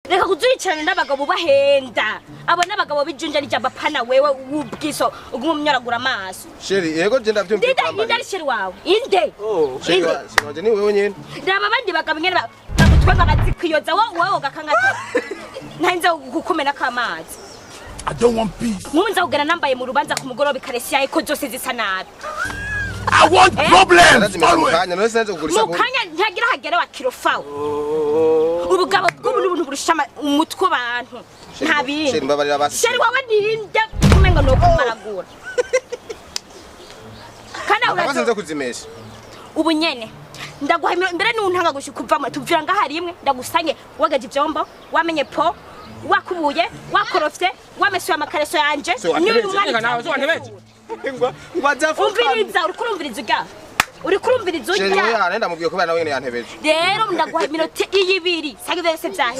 reka kuzicarana n'abagabo bahenda abo n'abagabo bijunja rya bapana wewe ubwiso ugumumyoragura amaso sheri yego je ndavyumva inde ari sheri wawe inde sheri ni wewe nyene ndaba abandi bagabo nyene bagutwenga bazikwiyoza wowe gakangata ntanze gukomena kamazi I don't want peace. Mumenza kugana nambaye mu rubanza ku mugoroba ikaresiya iko zose zisa nabi I want problems. Mukanya ntagira hagere wa kirofawo ubugabo bw'ubuntu burushama umutwe abantu nta bindi sheri wawe ninde kumenga no kumaragura kana uraza kuzimesha ubu nyene ndaguhemira mbere n'untanga gushikuvamo tuvira ngaha rimwe ndagusanye wagaje ivyombo wamenye po wakubuye wakorofye wamesuye amakareso yanje n'uyu mwana nawe zo wantebeje umviriza urikurumviriza ujya urikurumviriza ujya sheri we arenda mubwiye kubera nawe nyene yantebeje rero ndaguha iminota 2 sangize byose byahe